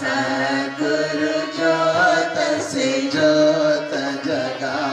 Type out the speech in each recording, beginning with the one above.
सद्गुरु ज्योत से ज्योत जगा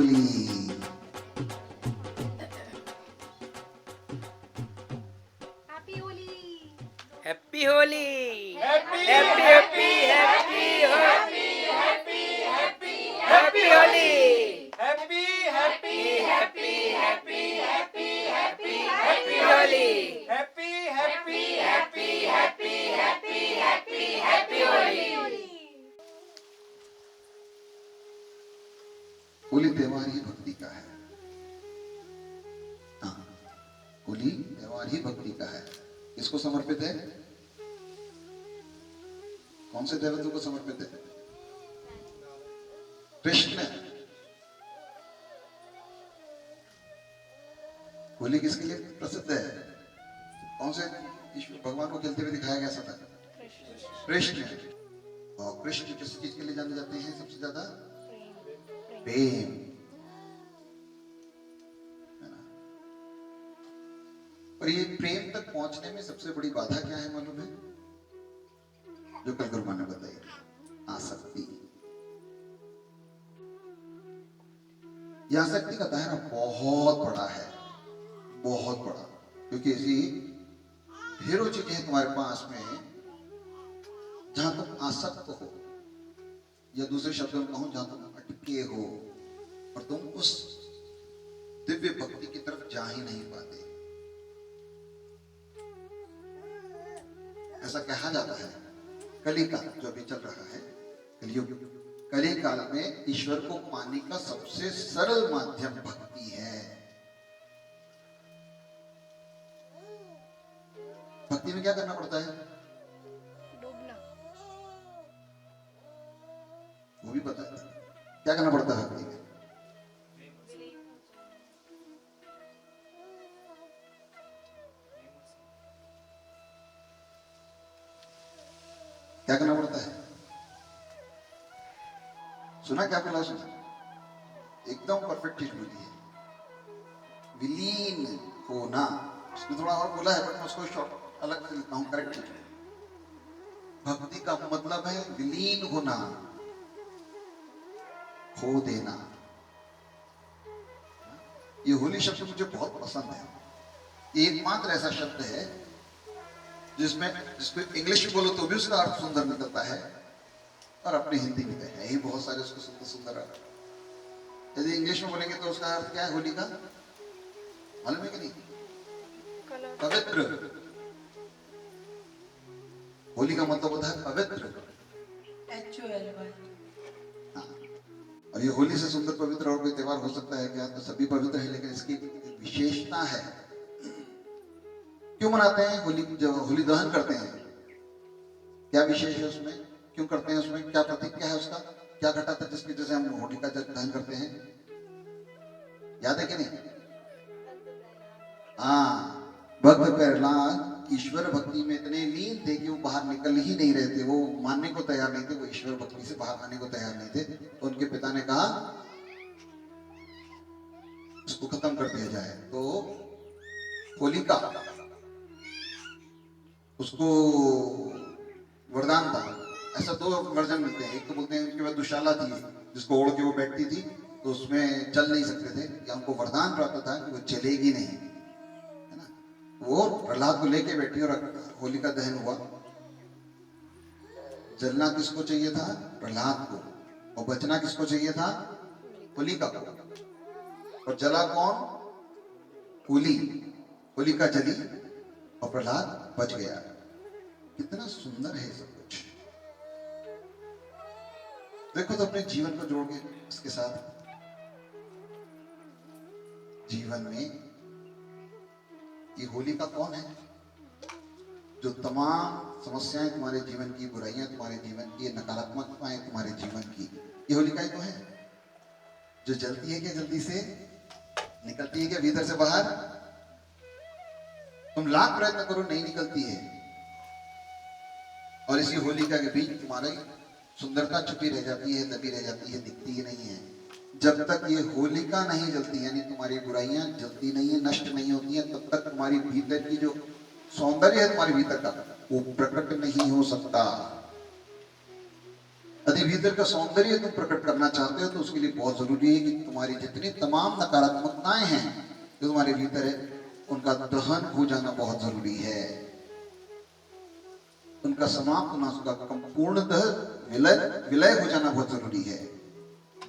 Holi. Happy Holi. Happy Holi. Happy happy happy happy happy happy happy Holi. Happy happy happy happy happy happy happy Holi. Happy happy happy happy happy happy happy Holi. Holi त्योहार ही भक्ति का है। हाँ, होली त्योहार ही भक्ति का है। किसको समर्पित है? कौन से देवता को समर्पित है? कृष्ण। होली किसके लिए प्रसिद्ध है? कौन से ईश्वर भगवान को खेलते हुए दिखाया गया था? कृष्ण। और कृष्ण किस चीज के लिए जाने जाते हैं सबसे ज्यादा? प्रेम। है ना? और ये प्रेम तक पहुंचने में सबसे बड़ी बाधा क्या है मालूम है? जो कल गुरु ने बताई, आसक्ति। यह आसक्ति का दायरा बहुत बड़ा है, बहुत बड़ा। क्योंकि ऐसी ढेरों चीजें हैं तुम्हारे पास में जहां तुम आसक्त हो, या दूसरे शब्दों में कहूं जहां तुम अटके हो, और तुम उस दिव्य भक्ति की तरफ जा ही नहीं पाते। ऐसा कहा जाता है कली काल जो अभी चल रहा है, कलियुग, कली काल में ईश्वर को पाने का सबसे सरल माध्यम भक्ति है। भक्ति में क्या करना पड़ता है? डूबना। वो भी पता है क्या करना पड़ता है भक्ति में? क्या करना पड़ता है? सुना क्या बोला उसने? एकदम परफेक्ट चीज बोली है, विलीन होना। उसने थोड़ा और बोला है, पर मैं उसको शॉर्ट अलग से लिखता हूं, करेक्ट। भक्ति का मतलब है विलीन होना, खो देना। ये होली शब्द मुझे बहुत पसंद है। ये एकमात्र ऐसा शब्द है जिसको इंग्लिश में बोलो तो भी उसका अर्थ सुंदर निकलता है, और अपने हिंदी में है ही बहुत सारे उसको सुंदर सुंदर अर्थ। यदि इंग्लिश में बोलेंगे तो उसका अर्थ क्या है होली का? मालूम है कि नहीं? पवित्र। होली का मतलब होता है पवित्र। हाँ। और ये होली से सुंदर पवित्र और कोई त्योहार हो सकता है क्या? तो सभी पवित्र है, लेकिन इसकी विशेषता है। क्यों मनाते हैं होली? जब होली दहन करते हैं, क्या विशेष है उसमें? क्यों करते हैं? उसमें क्या प्रतीक क्या है उसका? क्या घटा था जिसकी वजह से हम होली का दहन करते हैं? याद है कि नहीं? हाँ, भक्त प्रहलाद ईश्वर भक्ति में इतने लीन थे कि वो बाहर निकल ही नहीं रहे थे। वो मानने को तैयार नहीं थे, वो ईश्वर भक्ति से बाहर आने को तैयार नहीं थे। तो उनके पिता ने कहा उसको खत्म कर दिया जाए। तो होलिका उसको वरदान था। ऐसा दो वर्जन मिलते हैं। एक तो बोलते हैं उनके बाद दुशाला थी जिसको ओढ़ के वो बैठती थी, तो उसमें चल नहीं सकते थे, या उनको वरदान प्राप्त था कि वो चलेगी नहीं, है ना? वो प्रहलाद को लेके बैठी और होलिका दहन हुआ। जलना किसको चाहिए था? प्रहलाद को। और बचना किसको चाहिए था? होलिका को। और जला कौन? होली। होलिका जली और प्रहलाद बच गया। कितना सुंदर है सब कुछ। देखो तो अपने जीवन को जोड़ के इसके साथ, जीवन में ये होलिका कौन है? जो तमाम समस्याएं तुम्हारे जीवन की, बुराइयां तुम्हारे जीवन की, नकारात्मकताएं तुम्हारे जीवन की, ये होलिका ही तो है। जो जलती है क्या जल्दी से? निकलती है क्या भीतर से बाहर? तुम लाख प्रयत्न करो नहीं निकलती है। और इसी होलिका के बीच तुम्हारी सुंदरता छुपी रह जाती है, दबी रह जाती है, दिखती ही नहीं है। जब तक ये होलिका नहीं जलती, यानी तुम्हारी बुराइयां जलती नहीं है, नष्ट नहीं होती है, तब तक तुम्हारी भीतर की जो सौंदर्य है तुम्हारे भीतर का, वो प्रकट नहीं हो सकता। यदि भीतर का सौंदर्य तुम प्रकट करना चाहते हो तो उसके लिए बहुत जरूरी है कि तुम्हारी जितनी तमाम नकारात्मकताएं हैं जो तुम्हारे भीतर है उनका दहन हो जाना बहुत जरूरी है, उनका समाप्त होना, उसका पूर्णतः विलय विलय हो जाना बहुत जरूरी है।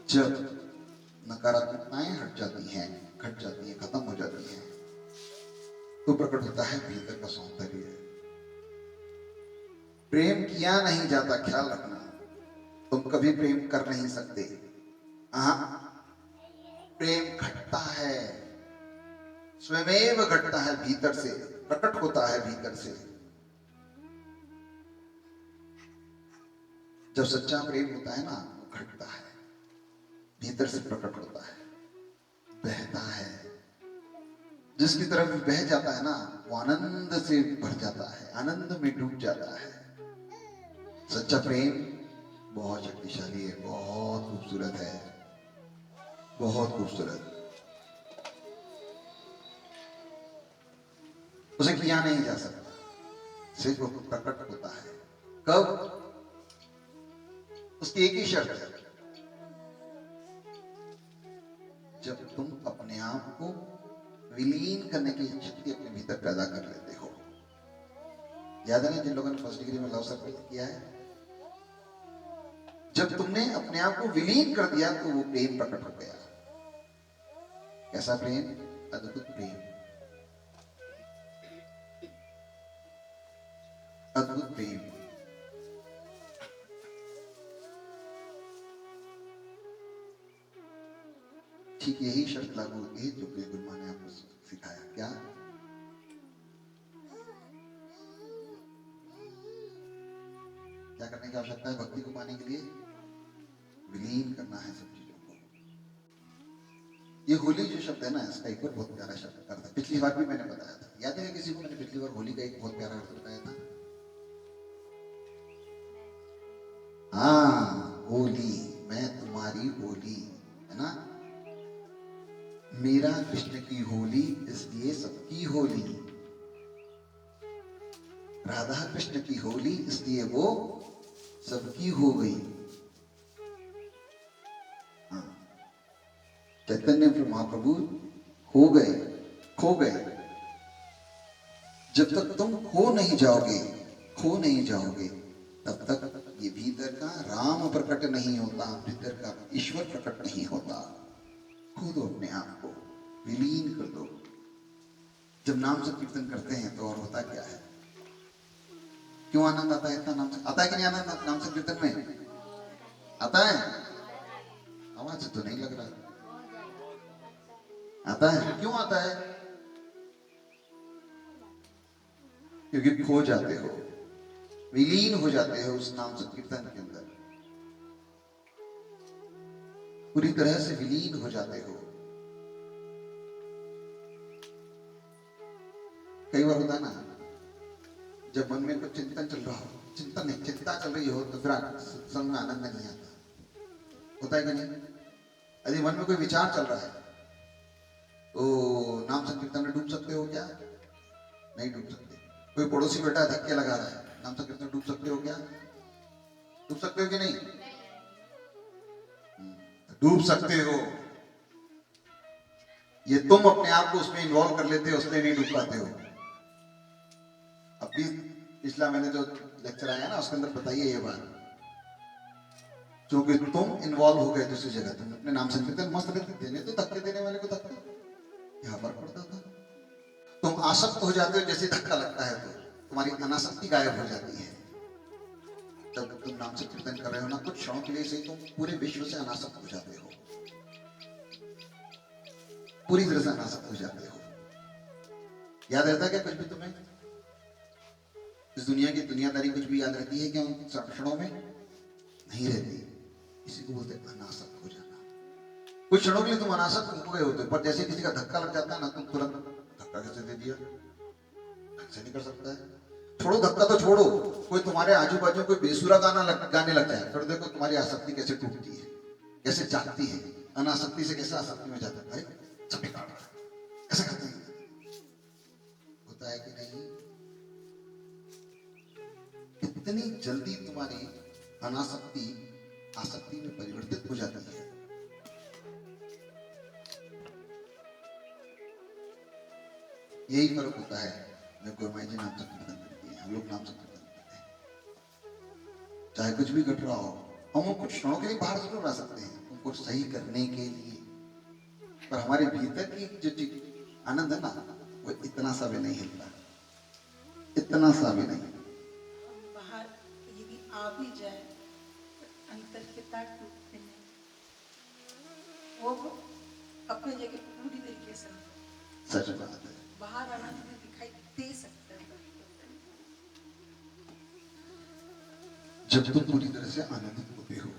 जब नकारात्मकताएं हट जाती हैं, घट जाती हैं, खत्म हो जाती हैं, तो प्रकट होता है भीतर का सौंदर्य। प्रेम किया नहीं जाता, ख्याल रखना, तुम कभी प्रेम कर नहीं सकते। प्रेम घटता है, स्वयमेव घटता है, भीतर से प्रकट होता है, भीतर से। जब सच्चा प्रेम होता है ना, वो घटता है, भीतर से प्रकट होता है, बहता है। जिसकी तरफ बह जाता है ना, वो आनंद से भर जाता है, आनंद में डूब जाता है। सच्चा प्रेम बहुत शक्तिशाली है, बहुत खूबसूरत है, बहुत खूबसूरत। उसे किया नहीं जा सकता, सिर्फ वो प्रकट होता है। कब? उसकी एक ही शर्त है, जब तुम अपने आप को विलीन करने की शक्ति अपने भीतर पैदा कर लेते हो। याद है ना जिन लोगों ने फर्स्ट डिग्री में लव सर्कल किया है, जब तुमने अपने आप को विलीन कर दिया तो वो प्रेम प्रकट हो गया। कैसा प्रेम? अद्भुत प्रेम, अद्भुत प्रेम। ठीक यही शर्त लागू होती है जो कि गुरु माँ ने आपको सिखाया। क्या? क्या करने की आवश्यकता है भक्ति को पाने के लिए? विलीन करना है सब चीजों को। ये होली जो शब्द है ना, इसका एक और बहुत प्यारा शब्द अर्थ है, पिछली बार भी मैंने बताया था। याद है किसी को? मैंने पिछली बार होली का एक बहुत प्यारा अर्थ बताया था। हाँ, होली, मैं तुम्हारी होली, है ना? मेरा कृष्ण की होली इसलिए सबकी होली, राधा कृष्ण की होली इसलिए वो सबकी हो गई। हाँ, चैतन्य महाप्रभु हो गए, खो गए। जब तक तुम खो नहीं जाओगे, खो नहीं जाओगे, तब तक ये भीतर का राम प्रकट नहीं होता, भीतर का ईश्वर प्रकट नहीं होता। खो दो अपने आप को, विलीन कर दो। जब नाम से कीर्तन करते हैं तो और होता क्या है? क्यों आनंद आता है? इतना नाम से आता है कि नहीं आनंद? नाम से कीर्तन में आता है? आवाज से तो नहीं लग रहा आता है। क्यों आता है? क्योंकि खो जाते हो, विलीन हो जाते हो उस नाम से कीर्तन के अंदर, पूरी तरह से विलीन हो जाते हो। कई बार होता है ना, जब मन में कुछ चिंतन चल रहा हो, चिंतन नहीं, चिंता चल रही हो, तो फिर संग में आनंद नहीं आता। होता है कि नहीं? यदि मन में कोई विचार चल रहा है तो नाम संकीर्तन में डूब सकते हो क्या? नहीं डूब सकते। कोई पड़ोसी बेटा धक्के लगा रहा है, नाम संकीर्तन में डूब सकते हो क्या? डूब सकते हो कि नहीं? डूब सकते हो। ये तुम अपने आप को उसमें इन्वॉल्व कर लेते हो, उसमें नहीं डूब पाते हो। अभी पिछला मैंने जो लेक्चर आया ना, उसके अंदर बताइए ये बात, क्योंकि तुम इन्वॉल्व हो गए दूसरी जगह। तुम अपने नाम संकीर्तन मस्त रहते, देने तो धक्के देने वाले को धक्का, क्या फर्क पड़ता था? तुम आसक्त हो जाते हो, जैसे धक्का लगता है तो तुम्हारी अनासक्ति गायब हो जाती है। जब तुम नाम संकीर्तन कर रहे हो ना, कुछ क्षणों के लिए से तुम पूरे विश्व से अनासक्त हो जाते हो, पूरी तरह से अनासक्त हो जाते हो। याद रहता है क्या कुछ भी तुम्हें? इस दुनिया की दुनियादारी कुछ भी याद रहती है क्या उन क्षणों में? नहीं रहती। इसी को बोलते हैं अनासक्त हो जाना। कुछ क्षणों के लिए तुम अनासक्त हो गए होते, पर जैसे किसी का धक्का लग जाता है ना, तुम तुरंत धक्का कैसे दे दिया, ऐसे नहीं कर सकता है। छोड़ो धक्का तो छोड़ो, कोई तुम्हारे आजू बाजू कोई बेसुरा गाने लग जाए, फिर देखो तुम्हारी आसक्ति कैसे टूटती है, कैसे जागती है। अनासक्ति से कैसे आसक्ति में जाता है, ऐसा करते हैं। होता है कि नहीं? इतनी जल्दी तुम्हारी अनासक्ति आसक्ति में परिवर्तित हो जाती है। यही फर्क होता है जब गुरुमाई जी नाम संकीर्तन करती है, हम लोग नाम संकीर्तन करते हैं। चाहे कुछ भी घट रहा हो, हम उन कुछ क्षणों के लिए बाहर जरूर आ सकते हैं उनको सही करने के लिए, पर हमारे भीतर की जो चीज आनंद है ना, वो इतना सा भी नहीं हिलता, इतना सा भी नहीं। बाहर यदि आ भी जाए अंतर के तार टूटते नहीं, वो अपनी जगह पूरी तरीके से सच बात है। बाहर आनंद दिखाई दे सकता है। जब तुम पूरी तरह से आनंदित होते हो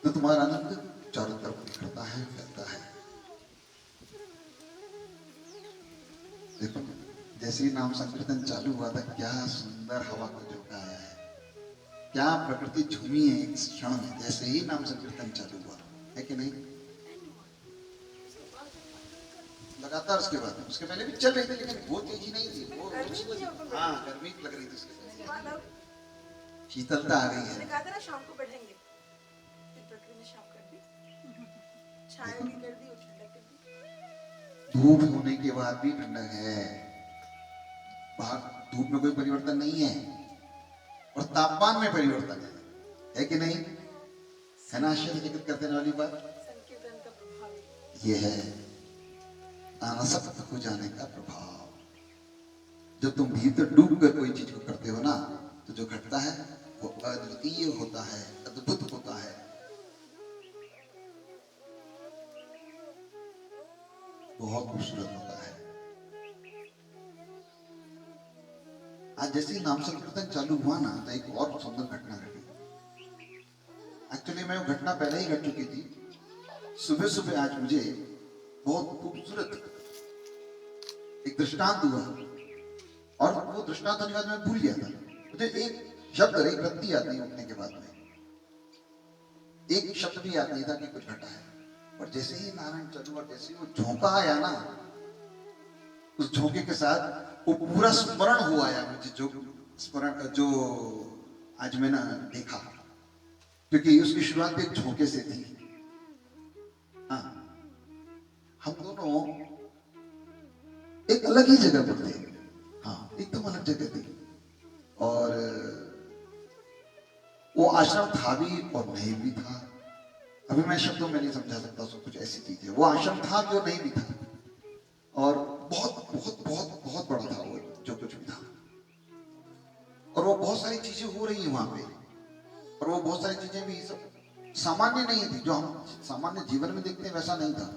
तो तुम्हारा आनंद चारों तरफ बिखरता है, फैलता है। देखो जैसे ही नाम संकीर्तन चालू हुआ था, क्या सुंदर हवा का झोंका आया है, क्या प्रकृति झूमी है एक क्षण में, जैसे ही नाम संकीर्तन चालू हुआ है कि नहीं। लगातार उसके पहले भी चल रही थी, लेकिन वो तेजी नहीं थी, वो हाँ गर्मी लग रही थी उसके पहले। शीतलता आ गई है। कहा था ना शाम को बढ़ेंगे, प्रकृति ने शाम कर दी, छाया भी कर दी और ठंडक कर दी। धूप होने के बाद भी ठंडक है, बाहर धूप में कोई परिवर्तन नहीं है और तापमान में परिवर्तन है कि नहीं, है ना। आश्चर्यचकित कर देने वाली बात संकीर्तन का प्रभाव ये है, अनासक्त हो जाने का प्रभाव। जब तुम भीतर डूब कर कोई चीज को करते हो ना, तो जो घटता है वो अद्वितीय होता है, अद्भुत होता है। बहुत खूबसूरत होता है। आज जैसे ही नाम संकीर्तन चालू हुआ ना, तो एक और सुंदर घटना घटी। एक्चुअली मैं वो घटना पहले ही घट चुकी थी। सुबह सुबह आज मुझे बहुत खूबसूरत एक दृष्टांत हुआ, और वो दृष्टांत होने के बाद मैं भूल गया था। मुझे एक शब्द, एक रत्ती याद नहीं उठने के बाद में, एक शब्द भी याद नहीं था कि कुछ घटा है। और जैसे ही नारायण चालू और जैसे ही वो झोंका आया ना, उस झोंके के साथ वो पूरा स्मरण हुआ आया मुझे, जो स्मरण जो आज मैंने देखा, क्योंकि उसकी शुरुआत भी एक झोंके से थी। हाँ, हम दोनों एक अलग ही जगह पर थे। हाँ, एकदम अलग जगह थी, और वो आश्रम था भी और नहीं भी था। अभी मैं शब्दों में नहीं समझा सकता उसको, कुछ ऐसी चीज है। वो आश्रम था जो नहीं भी था, और बहुत बहुत बहुत बहुत बड़ा था वो जो कुछ भी था, और वो बहुत सारी चीजें हो रही है वहां पे, और वो बहुत सारी चीजें भी सब सामान्य नहीं थी, जो हम सामान्य जीवन में देखते हैं वैसा नहीं था।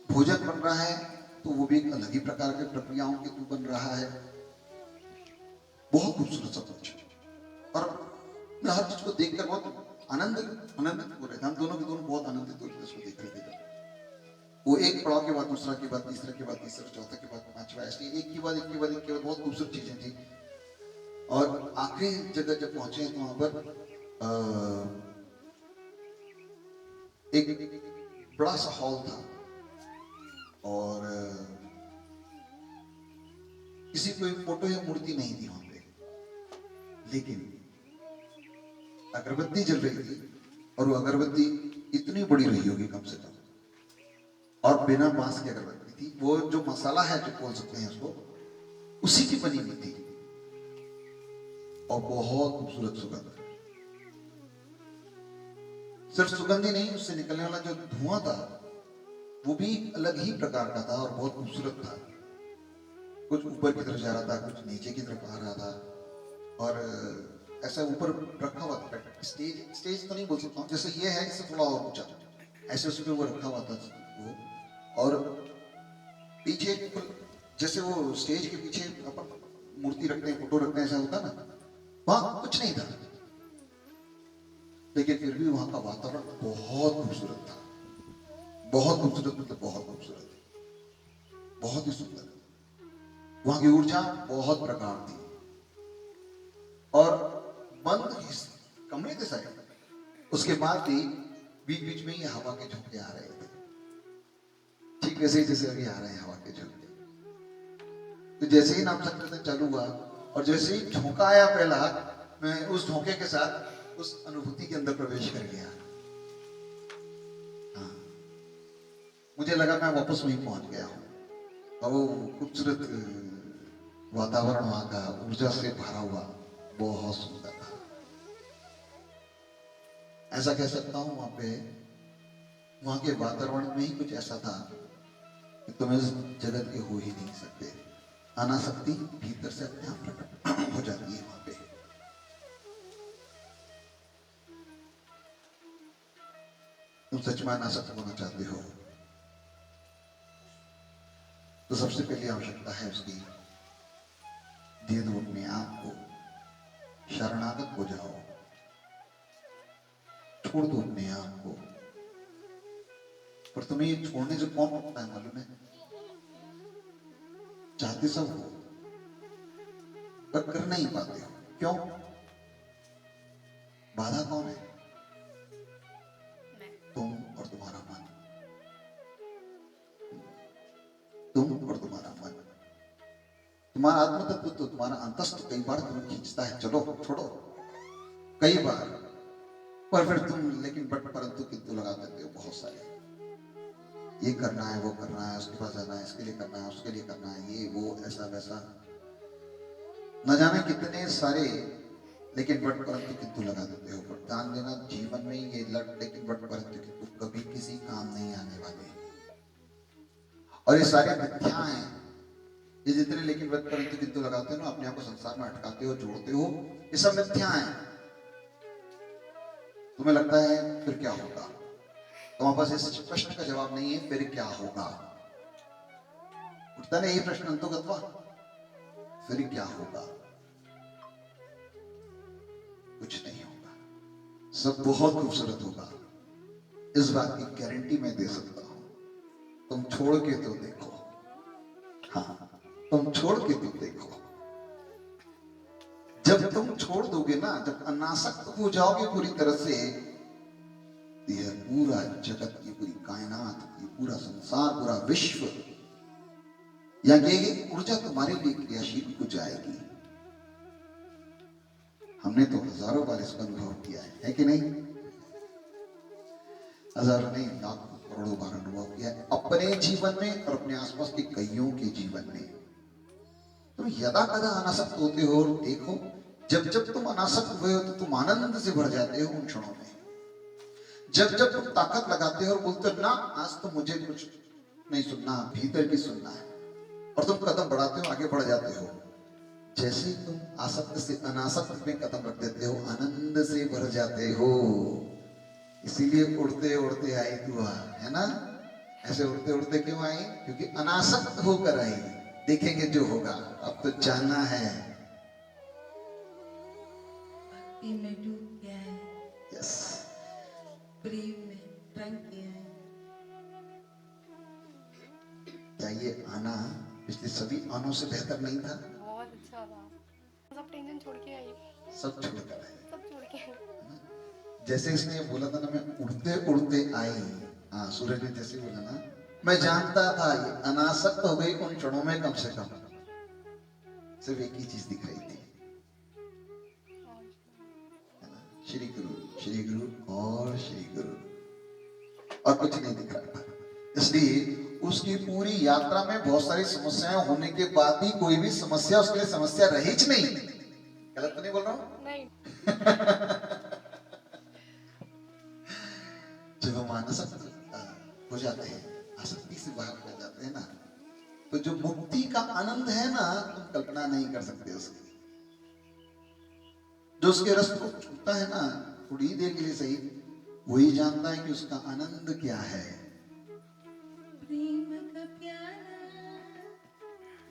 भोजन बन रहा है तो वो भी एक अलग ही प्रकार की प्रक्रियाओं के थ्रू बन रहा है। बहुत खूबसूरत सब कुछ, और मैं हर चीज को देखकर बहुत आनंदित हो रहे थे। हम दोनों के दोनों बहुत आनंदित हो रहे थे उसको देख रहे थे। वो एक पड़ाव के बाद दूसरा, के बाद तीसरा, के बाद तीसरा, चौथा के बाद पांचवा, ऐसे एक के बाद एक के बाद एक के बाद बहुत खूबसूरत चीजें थी। और आखिरी जगह जब पहुंचे तो वहां पर एक बड़ा सा हॉल था, और किसी कोई फोटो या मूर्ति नहीं थी वहां पे, लेकिन अगरबत्ती जल रही थी, और वो अगरबत्ती इतनी बड़ी रही होगी कम से कम, और बिना बांस की अगरबत्ती थी। वो जो मसाला है जो बोल सकते हैं उसको, उसी की बनी हुई थी, और बहुत खूबसूरत सुगंध। सिर्फ सुगंध ही नहीं, उससे निकलने वाला जो धुआं था वो भी अलग ही प्रकार का था और बहुत खूबसूरत था। कुछ ऊपर की तरफ जा रहा था, कुछ नीचे की तरफ आ रहा था, और ऐसा ऊपर रखा हुआ था। स्टेज तो नहीं बोल सकता हूँ, जैसे ये है इससे थोड़ा और ऊंचा, ऐसे उस पर वो रखा हुआ था वो। और पीछे जैसे वो स्टेज के पीछे अपन मूर्ति रखते हैं, फोटो रखते हैं, ऐसा होता ना, वहां कुछ नहीं था, लेकिन फिर भी वहां का वातावरण बहुत खूबसूरत था। बहुत खूबसूरत मतलब बहुत खूबसूरत, बहुत ही सुंदर। वहां की ऊर्जा बहुत प्रकार थी, और बंद कमरे थे सारे। उसके बाद भी बीच बीच में ये हवा के झोंके आ रहे थे, ठीक वैसे ही जैसे अभी आ रहे हैं हवा के झोंके। तो जैसे ही नाम संकीर्तन चालू हुआ और जैसे ही झोंका आया पहला, मैं उस झोंके के साथ उस अनुभूति के अंदर प्रवेश कर गया। हाँ, मुझे लगा मैं वापस वहीं पहुंच गया हूं। और वो खूबसूरत वातावरण वहां का ऊर्जा से भरा हुआ बहुत सुंदर था। ऐसा कह सकता हूं वहां के वातावरण में ही कुछ ऐसा था कि तुम इस जगत के हो ही नहीं सकते। अनासक्ति भीतर से अपने आप प्रकट हो जाती है वहां पे। तुम सच में अनासक्त होना चाहते हो तो सबसे पहली आवश्यकता है उसकी, दे दो अपने आप को, शरणागत हो जाओ, छोड़ दो अपने आप को। पर तुम्हें ये छोड़ने से कौन रोकता है मालूम है? चाहते सब हो पर कर नहीं पाते हो। क्यों? बाधा कौन है? तुम और तुम्हारा मन। तुम और तुम्हारा मन। तुम्हारा आत्म तत्व तो तुम्हारा अंतस्थ कई बार तुम्हें खींचता है, चलो छोड़ो, कई बार। पर फिर तुम लेकिन परंतु किंतु लगा देते हो बहुत सारे। ये करना है, वो करना है, उसके पास जाना है, इसके लिए करना है, उसके लिए करना है, ये वो ऐसा वैसा, न जाने कितने सारे लेकिन परंतु किंतु लगा देते हो। पर ध्यान देना, जीवन में ये लेकिन परंतु किंतु कभी किसी काम नहीं आने वाले। और ये सारे मिथ्या हैं। ये जितने लेकिन परंतु किंतु लगाते हो ना, अपने आप को संसार में अटकाते हो, जोड़ते हो, ये सब मिथ्या हैं। तुम्हें लगता है फिर क्या होगा? तुम्हारे पास इस प्रश्न का जवाब नहीं है, फिर क्या होगा? उठता नहीं ये प्रश्न अंतोगत्वा, फिर क्या होगा? कुछ नहीं होगा, सब बहुत खूबसूरत होगा। इस बात की गारंटी मैं दे सकता हूं। तुम छोड़ के तो देखो। हाँ, तुम छोड़ के तो देखो। जब तुम छोड़ दोगे ना, जब अनासक्त हो जाओगे पूरी तरह से, यह पूरा जगत, ये पूरी कायनात, ये पूरा संसार, पूरा विश्व, या ये ऊर्जा तुम्हारे लिए क्रियाशील हो जाएगी। हमने तो हजारों बार इसका अनुभव किया है कि नहीं? हजारों नहीं, लाखों करोड़ों बार अनुभव किया है, अपने जीवन में और अपने आसपास के कईयों के जीवन में। तुम यदा कदा अनासक्त होते हो, और देखो, जब जब तुम अनासक्त हुए हो तो तुम आनंद से भर जाते हो उन क्षणों में। जब जब तुम ताकत लगाते हो और बोलते हो ना, आज तो मुझे कुछ नहीं सुनना, भीतर की सुनना है, और तुम कदम बढ़ाते हो, आगे बढ़ जाते हो। जैसे ही तुम आसक्त से अनासक्त में कदम रख देते हो, आनंद से भर जाते हो। इसीलिए उड़ते उड़ते आई तू, है ना? ऐसे उड़ते उड़ते क्यों आई? क्योंकि अनासक्त होकर आई। देखेंगे जो होगा, अब तो जाना है। भक्ति में डूब गया है, यस, प्रेम में रंग गया है। क्या ये आना पिछले सभी आनों से बेहतर नहीं था? बहुत अच्छा था। सब टेंशन छोड़ के आई, सब छोड़कर आए। सब छोड़ के आई। जैसे इसने ये बोला था ना, मैं उड़ते उड़ते आई। हाँ, सूरज ने जैसे बोला ना, मैं जानता था ये अनासक्त हो गई उन क्षणों में। कम से कम सिर्फ एक ही चीज दिखाई थी, है ना? श्री गुरु और श्री गुरु, और कुछ नहीं दिख रहा था। इसलिए उसकी पूरी यात्रा में बहुत सारी समस्याएं होने के बाद भी कोई भी समस्या उसके लिए समस्या रही च नहीं। गलत तो नहीं बोल रहा हूं? नहीं। जब हम अनासक्त हो जाते हैं, आसक्ति से बाहर हो जाते हैं ना, तो जो मुक्ति का आनंद है ना, तुम कल्पना नहीं कर सकते उसकी। जो उसके रस को छूता है ना, थोड़ी देर के लिए सही, वही जानता है कि उसका आनंद क्या है। प्रेम का प्याला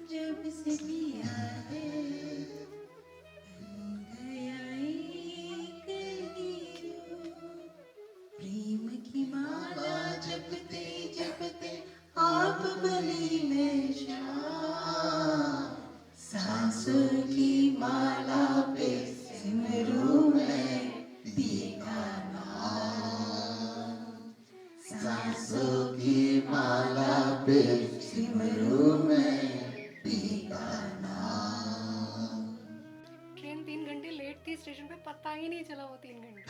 जब से पिया है, हो गया एक हीरो। प्रेम की माला जपते जपते आप बली में शाम, सांसों की माला पे सिमरू में पी का नाम, सांसों की माला पे सिमरू में पी का नाम। ट्रेन 3 घंटे लेट थी स्टेशन पे पता ही नहीं चला वो 3 घंटे।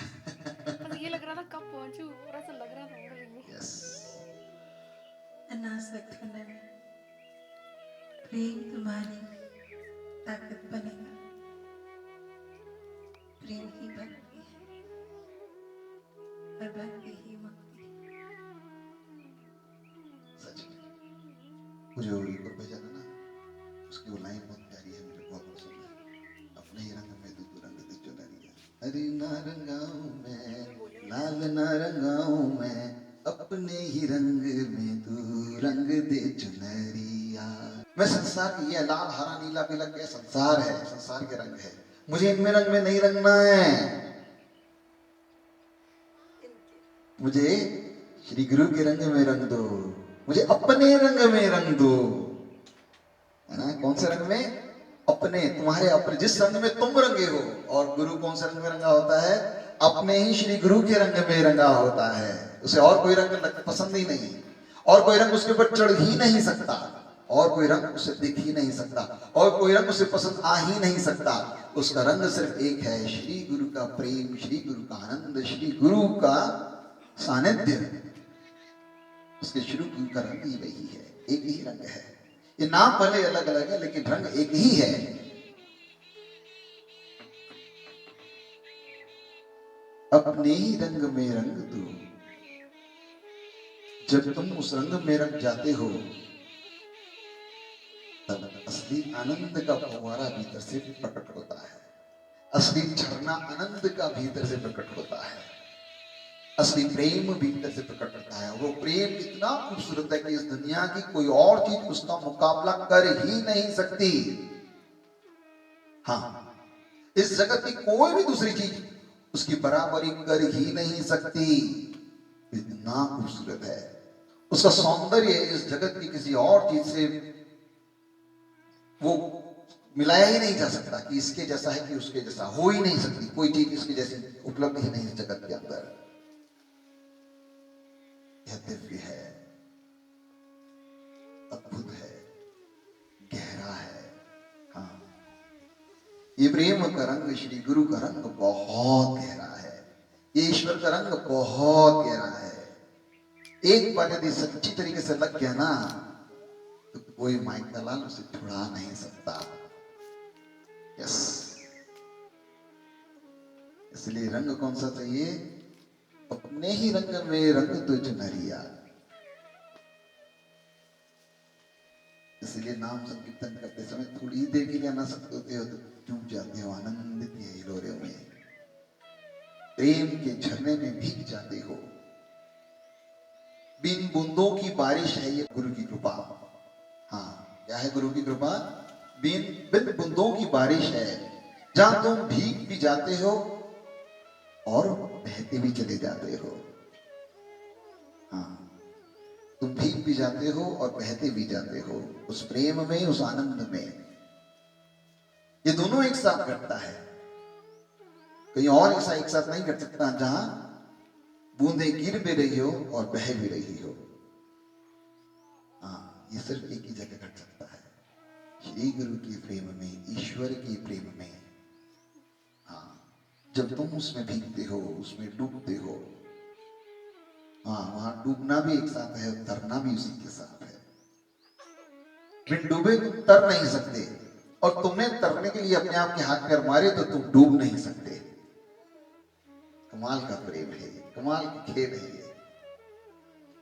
बस ये लग रहा था कब पहुंचूं, और ऐसा लग रहा था उड़ रही हूँ। यस, अनासक्त होने में प्रेम तुम्हारी ताकत बनेगा। प्रेम ही भक्ति है और भक्ति ही मुक्ति है। सच में मुझे वो ऊपर भेजा था ना, उसकी वो लाइन बहुत प्यारी है, मुझे बहुत पसंद है। अपने ही रंग में तू रंग दे चुनरिया, हरी ना रंगाऊं मैं, लाल ना रंगाऊं मैं, अपने ही रंग में तू रंग दे चुनरिया। मैं संसार की, ये लाल हरा नीला पीला क्या संसार है, संसार के रंग है, मुझे इनमें रंग में नहीं रंगना है। मुझे श्री गुरु के रंग में रंग दो, मुझे अपने रंग में रंग दो, है ना। कौन से रंग में? अपने, तुम्हारे अपने, जिस रंग में तुम रंगे हो। और गुरु कौन से रंग में रंगा होता है? अपने ही श्री गुरु के रंग में रंगा होता है। उसे और कोई रंग पसंद ही नहीं, और कोई रंग उसके ऊपर चढ़ ही नहीं सकता, और कोई रंग उसे दिख ही नहीं सकता, और कोई रंग उसे पसंद आ ही नहीं सकता। उसका रंग सिर्फ एक है, श्री गुरु का प्रेम, श्री गुरु का आनंद, श्री गुरु का सानिध्य। उसके श्री गुरु का रंग ही वही है, एक ही रंग है। ये नाम भले अलग अलग है, लेकिन रंग एक ही है। अपने ही रंग में रंग दो, जब तुम उस रंग में रंग जाते हो, तब असली आनंद का फव्वारा भीतर से प्रकट होता है, असली झरना आनंद का भीतर से प्रकट होता है, असली प्रेम भीतर से प्रकट होता है। वो प्रेम इतना खूबसूरत है कि इस दुनिया की कोई और चीज उसका मुकाबला कर ही नहीं सकती। हाँ, इस जगत की कोई भी दूसरी चीज उसकी बराबरी कर ही नहीं सकती। इतना खूबसूरत है उसका सौंदर्य, इस जगत की किसी और चीज से वो मिलाया ही नहीं जा सकता कि इसके जैसा है कि उसके जैसा, हो ही नहीं सकती कोई चीज इसकी जैसी, उपलब्ध ही नहीं इस जगत के अंदर। यह दिव्य है, अद्भुत है, गहरा है। हाँ, ये प्रेम का रंग, श्री गुरु का रंग बहुत गहरा है, ये ईश्वर का रंग बहुत गहरा है। एक बार यदि सच्ची तरीके से लग गया ना, तो कोई माइका लाल उसे छुड़ा नहीं सकता। यस, इसलिए रंग कौन सा चाहिए? अपने ही रंग में रंग दो चुनरिया। इसलिए नाम संकीर्तन करते समय थोड़ी देर के लिए अनासक्त होते हो तो डूब जाते हो आनंदित हिलोरे में, प्रेम के झरने में भीग जाते हो। बिन बूंदों की बारिश है ये गुरु की कृपा। हाँ, क्या है गुरु की कृपा? बिन बूंदों की बारिश है, जहां तुम भीग भी जाते हो और बहते भी चले जाते हो। हाँ, तुम भीग भी जाते हो और बहते भी जाते हो उस प्रेम में, उस आनंद में। ये दोनों एक साथ घटता है, कहीं और ऐसा एक साथ नहीं घट सकता जहां बूंदे गिर भी रही हो और बह भी रही हो। हाँ, ये सिर्फ एक ही जगह घट सकता है, श्री गुरु के प्रेम में, ईश्वर के प्रेम में। हाँ, जब तुम उसमें भीगते हो, उसमें डूबते हो। हाँ, वहां डूबना भी एक साथ है, तरना भी उसी के साथ है। बिन डूबे तुम तर नहीं सकते, और तुमने तरने के लिए अपने आप के हाथ पैर मारे तो तुम डूब नहीं सकते। कमाल का प्रेम है, कमाल की खेल है ये।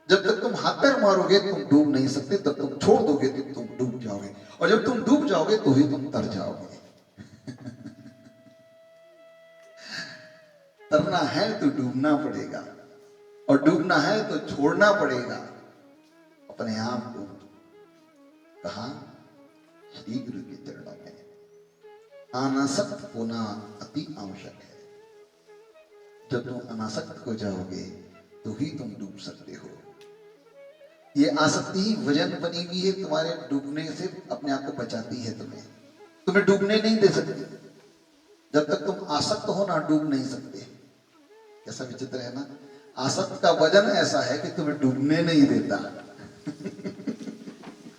जब तक तुम हाथ पैर मारोगे तुम डूब नहीं सकते, तब तुम छोड़ दोगे तो तुम डूब जाओगे, और जब तुम डूब जाओगे तो ही तुम तर जाओगे। तरना है तो डूबना पड़ेगा, और डूबना है तो छोड़ना पड़ेगा अपने आप को। कहा? श्री गुरु के चरणों में। अनासक्त होना अति आवश्यक है। जब तुम अनासक्त हो जाओगे तो ही तुम डूब सकते हो। ये आसक्ति ही वजन बनी हुई है, तुम्हारे डूबने से अपने आप को बचाती है। तुम्हें डूबने नहीं दे सकती। जब तक तुम आसक्त हो ना, डूब नहीं सकते। कैसा विचित्र है ना, आसक्त का वजन ऐसा है कि तुम्हें डूबने नहीं देता।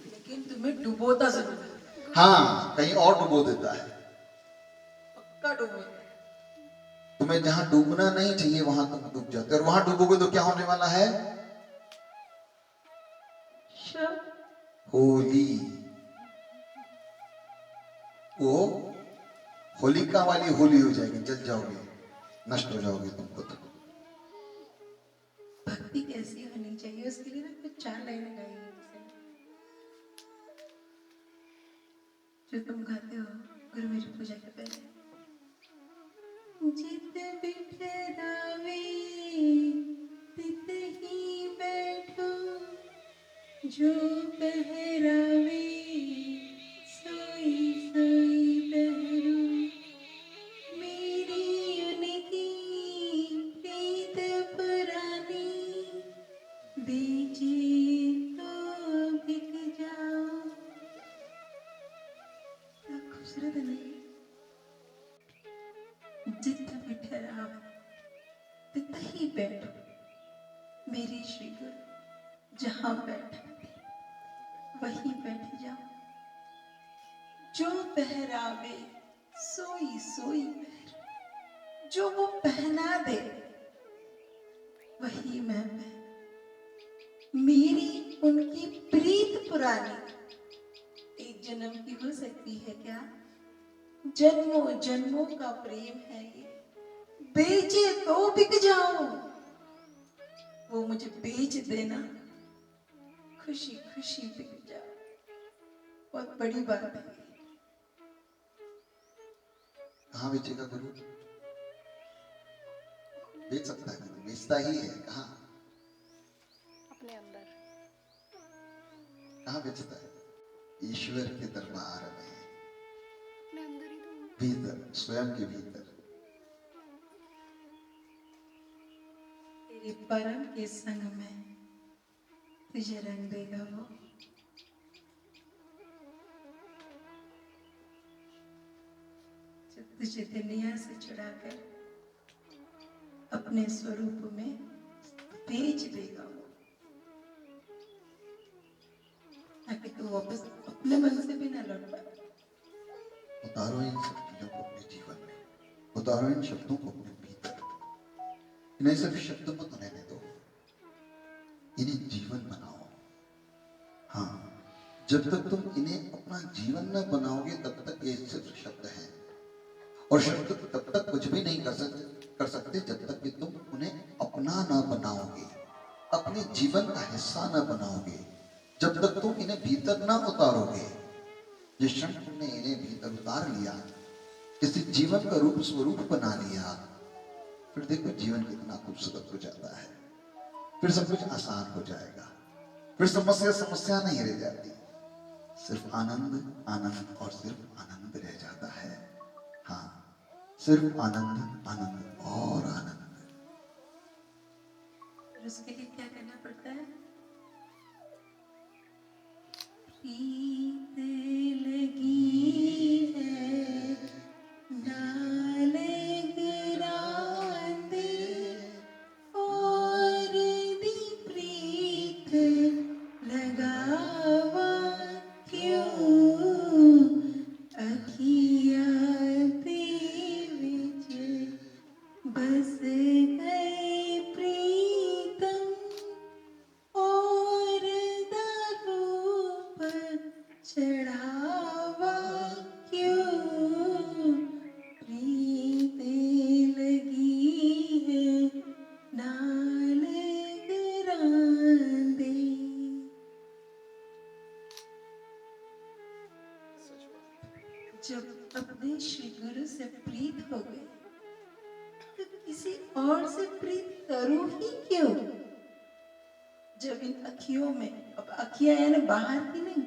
लेकिन तुम्हें डुबोता जरूर है। हाँ, कहीं और डुबो देता है। पक्का डुबोता है। तुम्हें जहां डूबना नहीं चाहिए वहां तुम डूब जाते हो, और वहां डूबोगे तो क्या होने वाला है? होली। वो होलिका वाली होली हो जाएगी, जल जाओगे, नष्ट हो जाओगे तुम खुद। भक्ति कैसी होनी चाहिए उसके लिए ना कुछ 4 लाइनें गाइए जो तुम गाते हो गुरु मेरी पूजा के पहले। जित बिठरावे तित ही बैठो, जो पहरावे सोई सोई पहरू, मेरी उनकी प्रीत पुरानी, बेचे तो बिक जाओ। क्या खूबसूरत है नहीं? जित बिठराव तित ही बैठो, मेरी श्री गुरु जहां बैठा वहीं बैठ जाओ, जो पहरावे सोई सोई पहर, जो वो पहना दे वही मैं पहन, मेरी उनकी प्रीत पुरानी, एक जन्म की हो सकती है क्या? जन्मों जन्मों का प्रेम है ये, बेचे तो बिक जाओ, वो मुझे बेच देना, खुशी खुशी बिक जाओ। बहुत बड़ी बात है। कहाँ बेचेगा गुरु? बेच सकता है गुरु, बेचता ही है। कहाँ? अपने अंदर। कहाँ बेचता है? ईश्वर के दरबार में, अपने अंदर ही तो। भीतर, स्वयं के भीतर। तेरे परम के संग में तुझे रंग देगा वो, जो तुझे दुनिया से छुड़ाकर अपने स्वरूप में बेच देगा वो, ताकि तू वापस अपने मन से भी ना लौट पाए। उतारो इन सब चीजों को अपने जीवन में, उतारो इन शब्दों को अपने भीतर। इन्हें सभी शब्दों को तो रहने दो, इन्हें जीवन बनाओ। हाँ, जब तक तुम इन्हें अपना जीवन न बनाओगे तब तक ये सिर्फ शब्द हैं, और शब्द तब तक कुछ भी नहीं कर सकते जब तक कि तुम उन्हें अपना न बनाओगे, अपने जीवन का हिस्सा न बनाओगे, जब तक तुम इन्हें भीतर न उतारोगे। जिस क्षण तुमने इन्हें भीतर उतार लिया, किसी जीवन का रूप स्वरूप बना लिया, फिर देखो जीवन कितना खूबसूरत हो जाता है। फिर सब कुछ आसान हो जाएगा, फिर समस्या नहीं रह जाती, सिर्फ आनंद आनंद और सिर्फ आनंद रह जाता है। हाँ, सिर्फ आनंद आनंद और आनंद। और उसके लिए क्या करना पड़ता है? प्रीत लगी है नाल ग्रांदे, और दी प्रीत लगावा क्यों, अखिया दे विच बस गए प्रीतम, और रूप चढ़ावा क्यों, प्रीत लगी है नाल ग्रांदे। जब अपने श्री गुरु से प्रीत हो गए तो किसी और से प्रीत करूं ही क्यों? जब इन अखियों में, अब अखियां यानी बाहर की नहीं,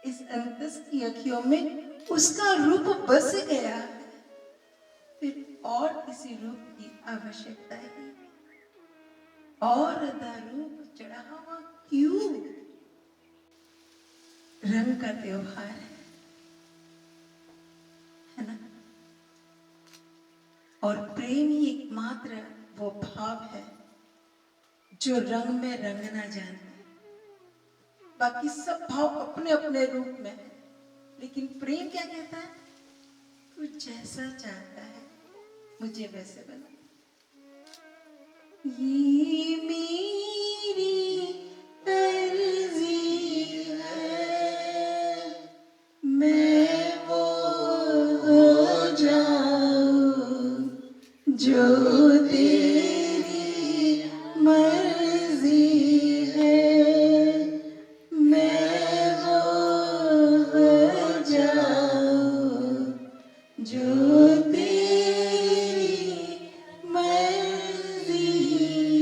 इस अंतस की अखियों में उसका रूप बस गया, फिर और किसी रूप की आवश्यकता है? और रूप चढ़ावा क्यों? रंग का त्योहार है ना? और प्रेम ही एकमात्र वो भाव है जो रंग में रंगना जानता है। बाकी सब भाव अपने अपने रूप में है, लेकिन प्रेम क्या कहता है? तू जैसा चाहता है मुझे वैसे बना। ये मेरी अर्जी है, मैं वो हो जाऊं जो तेरी मर्जी है, मैं वो हो जाऊं जो तेरी मर्जी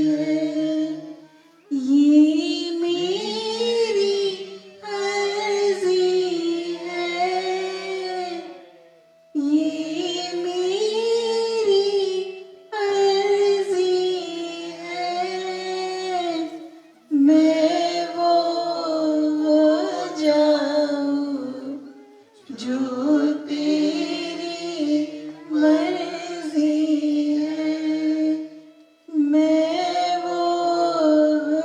है। ये मेरी अर्जी है, ये मेरी अर्जी है, मैं वो हो जाऊं जो तेरी मर्जी है, मैं वो हो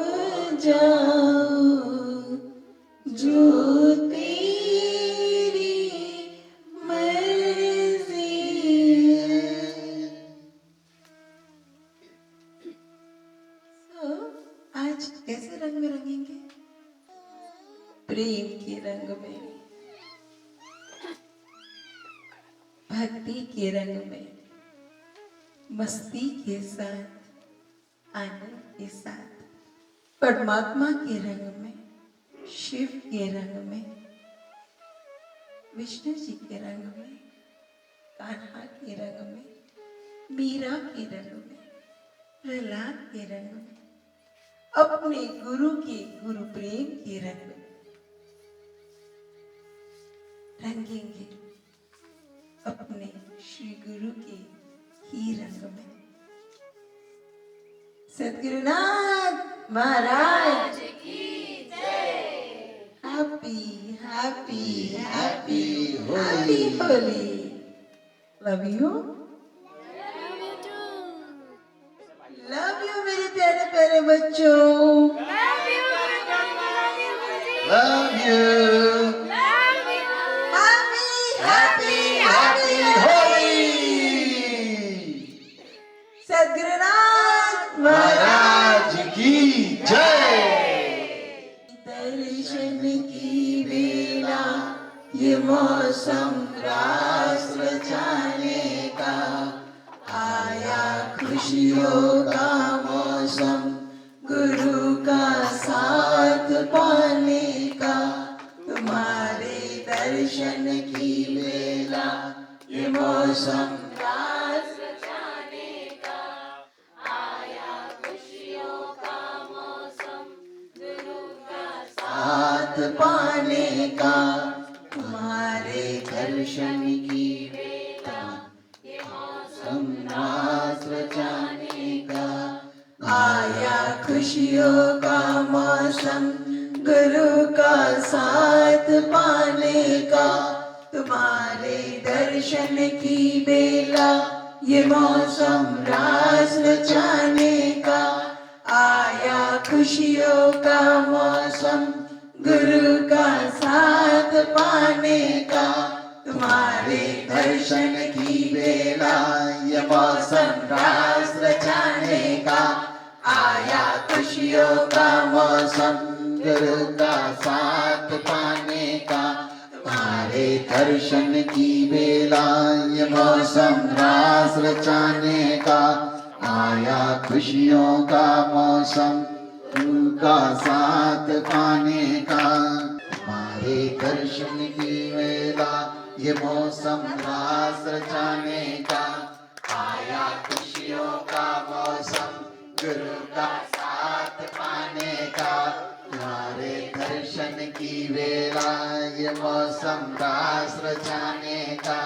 जाऊं जो तेरी मर्जी है। तो आज कैसे रंग में रंगेंगे? प्रेम के रंग में, भक्ति के रंग में, मस्ती के साथ, आनंद के साथ, परमात्मा के रंग में, शिव के रंग में, विष्णु जी के रंग में, कान्हा के रंग में, मीरा के रंग में, प्रहलाद के रंग में, अपने गुरु के गुरु प्रेम के रंग में रंगेंगे, अपने श्री गुरु के ही रंग में। सद्गुरुनाथ महाराज की जय। Happy happy happy happy Holi. Love you, love you मेरे प्यारे प्यारे बच्चों। Love you. सद्गुरुनाथ महाराज की जय। दर्शन की बेला, ये मौसम रास रचाने का, आया खुशियों का मौसम, गुरु का साथ पाने का। तुम्हारे दर्शन की बेला, ये मौसम रास साथ पाने का। तुम्हारे दर्शन की बेला, ये मौसम रास रचाने का, आया खुशियों का मौसम, गुरु का साथ पाने का। तुम्हारे दर्शन की बेला, ये मौसम रास रचाने का, आया खुशियों का मौसम, गुरु का साथ पाने का। तुम्हारे दर्शन की बेला, ये मौसम रास रचाने का, आया खुशियों का मौसम, गुरु का साथ पाने का। तुम्हारे दर्शन की बेला, ये मौसम रास रचाने का, आया खुशियों का मौसम, गुरु का साथ पाने का। तुम्हारे दर्शन की बेला, ये मौसम रास रचाने का, आया खुशियों का मौसम, गुरु का साथ पाने का। तुम्हारे दर्शन की बेला, ये मौसम रास रचाने का,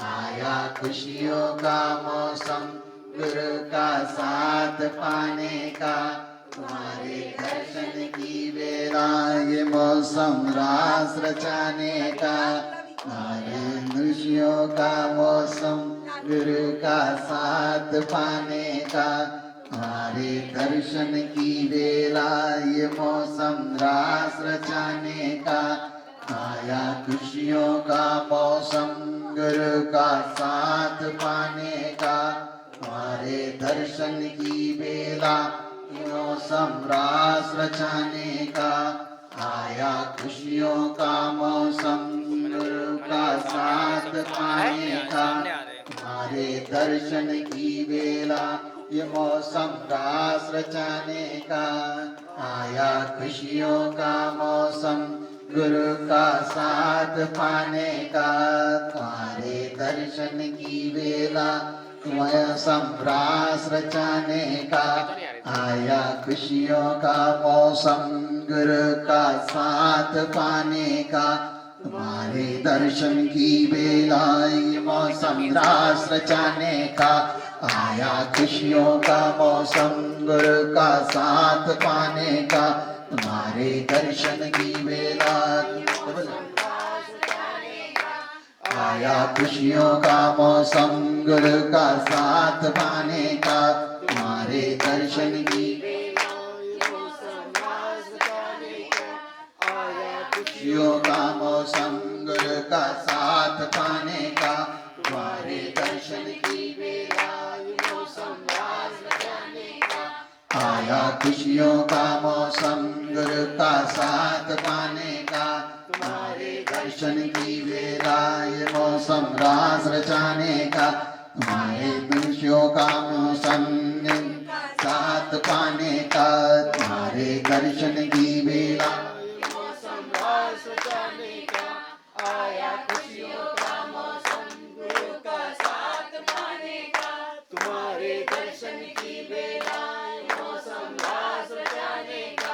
आया खुशियों का मौसम, गुरु का साथ पाने का। तुम्हारे दर्शन की बेला, ये मौसम रास रचाने का, तुम्हारे खुशियों का मौसम, गुरु का साथ पाने का। तुम्हारे दर्शन की बेला, ये मौसम रास रचाने का, आया खुशियों का मौसम, गुरु का साथ पाने का, तुम्हारे दर्शन की बेला मौसम रास रचाने का, आया खुशियों का मौसम गुरु का साथ पाने का, तुम्हारे दर्शन की बेला ये मौसम रास रचाने का, आया खुशियों का मौसम गुरु का साथ पाने का, तुम्हारे दर्शन की बेला मौसम रास रचाने का, आया खुशियों का मौसम गुरु का साथ पाने का, तुम्हारे दर्शन की बेला ये मौसम रास रचाने का, आया खुशियों का मौसम गुरु का साथ पाने का, तुम्हारे दर्शन की बेला आया खुशियों का मौसम गुरु का साथ पाने का, तुम्हारे दर्शन की खुशियों का मौसम गुरु का साथ पाने का, तुम्हारे दर्शन की बेला आया खुशियों का मौसम गुरु का साथ पाने का, तुम्हारे दर्शन की बेला ये मौसम रास रचाने का, तुम्हारे खुशियों का मौसम साथ पाने का, तुम्हारे दर्शन की बेला आया खुशियों का मौसम गुरु का साथ पाने का, तुम्हारे दर्शन की बेला मौसम रास रचाने का, आया खुशियों का मौसम गुरु का साथ पाने का, तुम्हारे दर्शन की बेला मौसम रास रचाने का,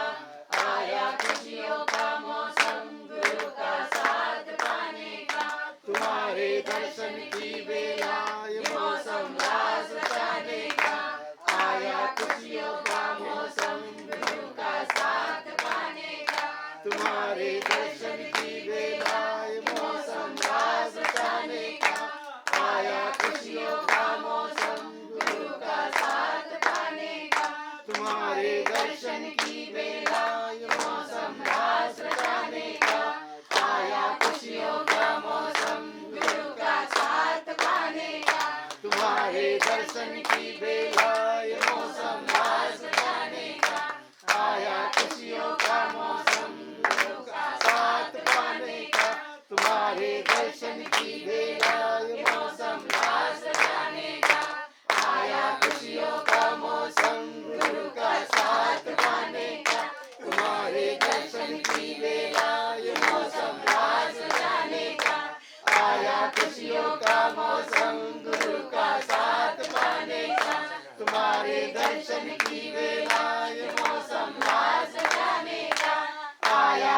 आया खुशियों का मौसम गुरु का साथ पाने का, तुम्हारे दर्शन की बेला मौसम रास रचाने का, आया खुशियों का मौसम गुरु का साथ पाने का, तुम्हारे दर्शन की बेला मौसम रास रचाने का, आया खुशियों का मौसम गुरु का साथ पाने का, तुम्हारे दर्शन की बेला मौसम रास रचाने का, आया खुशियों का मौसम गुरु का साथ पाने का, तुम्हारे दर्शन की बेला मौसम रास रचाने का, आया खुशियों का मौसम गुरु का साथ पाने का, तुम्हारे दर्शन की बेला मौसम रास रचाने का, आया खुशियों का मौसम गुरु का साथ पाने का, तुम्हारे दर्शन की बेला मौसम रास रचाने का, आया खुशियों का मौसम गुरु का साथ पाने का, तुम्हारे दर्शन की बेला मौसम रास रचाने का, आया खुशियों का मौसम गुरु का साथ पाने का, तुम्हारे दर्शन की बेला मौसम रास रचाने का, आया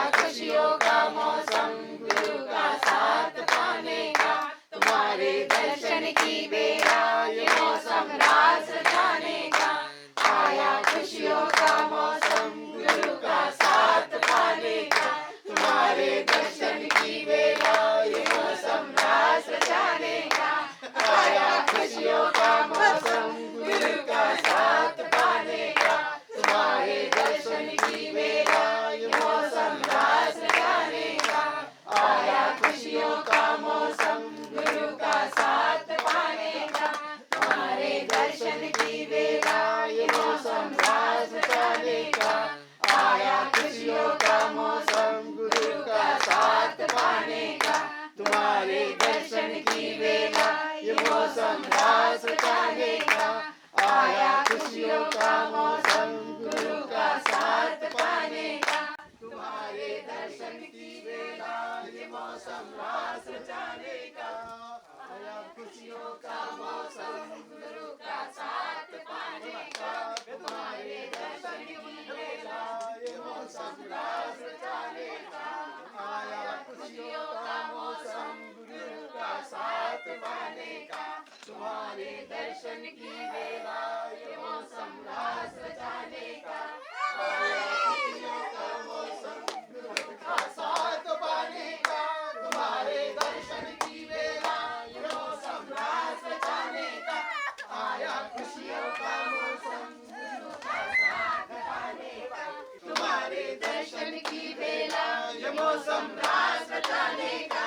खुशियों का मौसम गुरु का साथ पाने का, तुम्हारे दर्शन की बेला मौसम रास रचाने का, आया खुशियों का मौसम गुरु का साथ पाने का, तुम्हारे दर्शन की बेला मौसम रास रचाने का, आया खुशियों का मौसम गुरु का साथ पाने का, तुम्हारे दर्शन की बेला मौसम रास रचाने का, आया खुशियों का मौसम गुरु का साथ पाने का, तुम्हारे दर्शन की बेला मौसम रास रचाने का, आया खुशियों का मौसम गुरु का साथ पाने का, तुम्हारे दर्शन की बेला मौसम रास रचाने का, आया खुशियों का मौसम गुरु का साथ पाने का, तुम्हारे दर्शन की बेला मौसम रास रचाने का, आया खुशियों का मौसम गुरु का साथ पाने का, तुम्हारे दर्शन की बेला मौसम रास रचाने का, आया खुशियों का मौसम गुरु का साथ पाने का, तुम्हारे दर्शन की बेला मौसम रास रचाने का,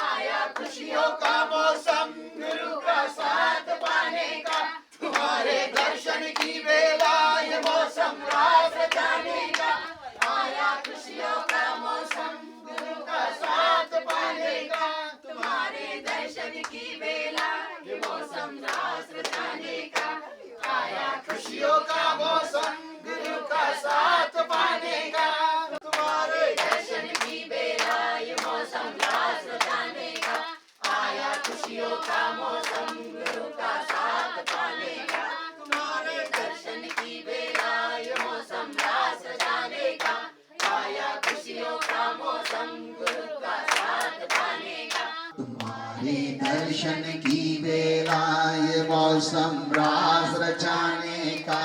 आया खुशियों का मौसम गुरु का साथ पाने का तुम्हारे दर्शन की बेला ये मौसम रास रचाने का आया खुशियों का मौसम गुरु का साथ पाने का तुम्हारे दर्शन की बेला ये मौसम रास रचाने का आया खुशियों का मौसम गुरु का साथ पाने का तुम्हारे दर्शन की बेला ये मौसम रास रचाने का आया खुशियों का मौसम गुरु का साथ पाने का तुम्हारे दर्शन की बेला ये मौसम रास रचाने का आया खुशियों का मौसम गुरु का साथ पाने का तुम्हारे दर्शन की बेला ये मौसम रास रचाने का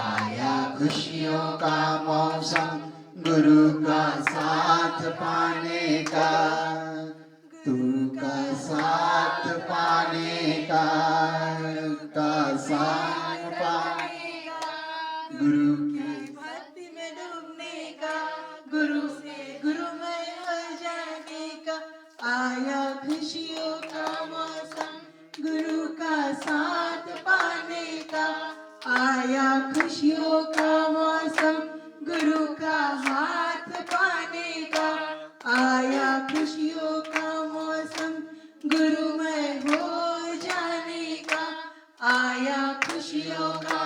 आया खुशियों का मौसम गुरु का साथ पाने का तू का साथ पाने का साथ पाने गुरु की भक्ति में डूबने का गुरु से गुरुमय हो जाने का आया खुशियों का मौसम गुरु का साथ पाने का आया खुशियों का मौसम गुरु का हाथ पाने का आया खुशियों का मौसम गुरुमय हो जाने का आया खुशियों का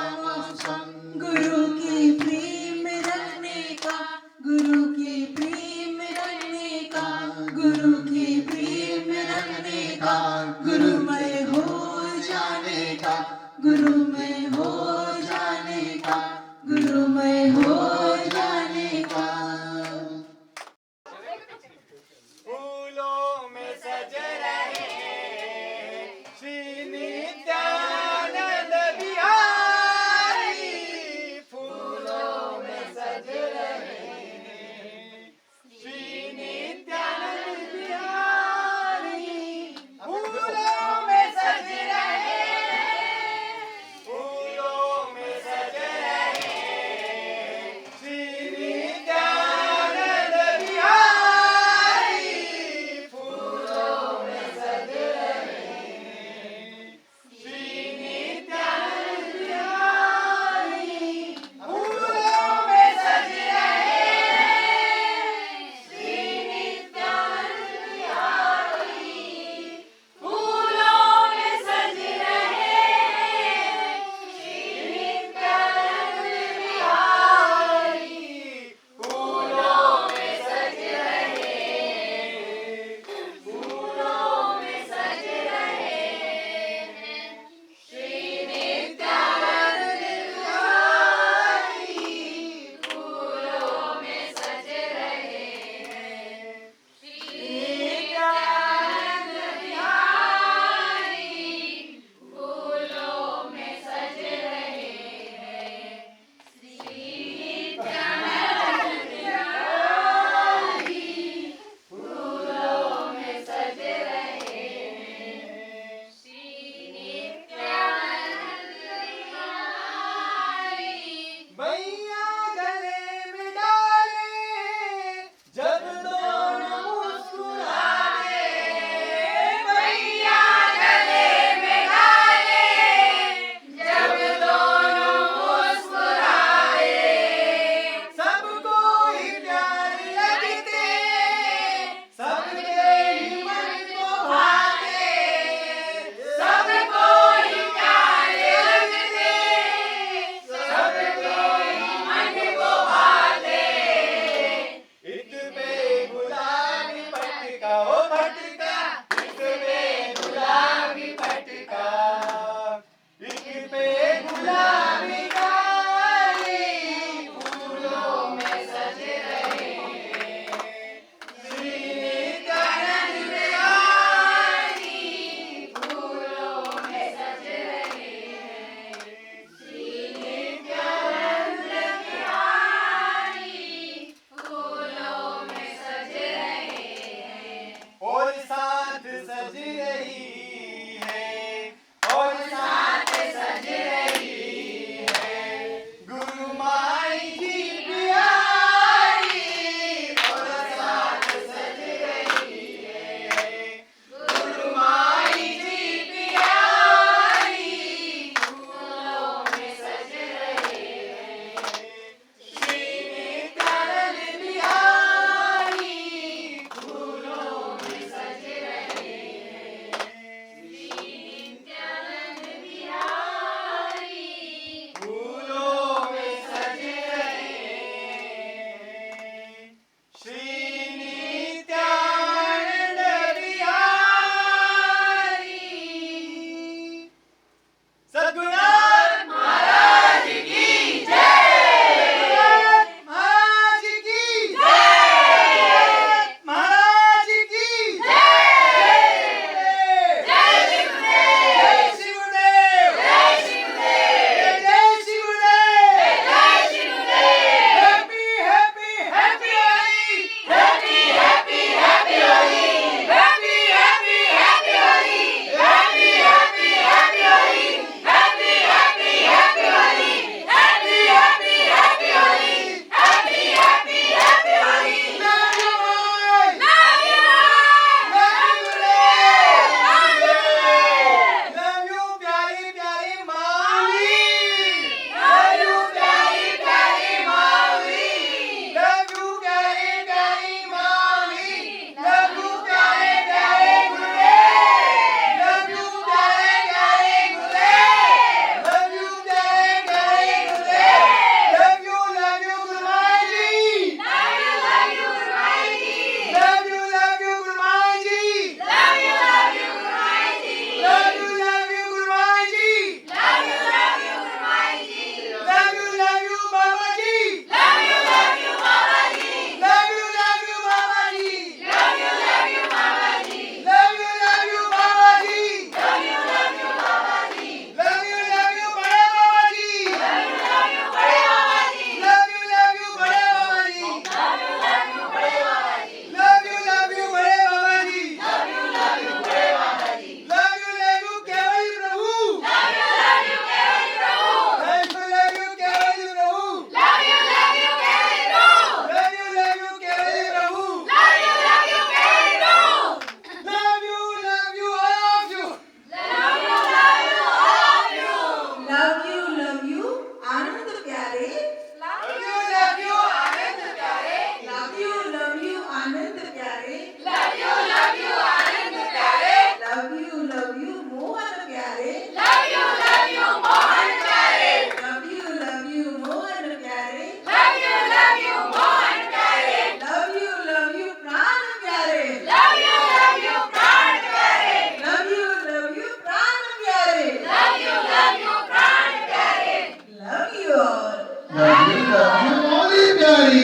प्यारी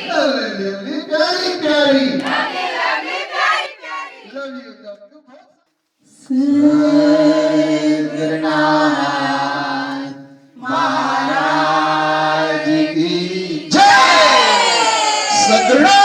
लवली प्यारी प्यारी लव यू सद्गुरुनाथ महाराज की जय सद्गुरुनाथ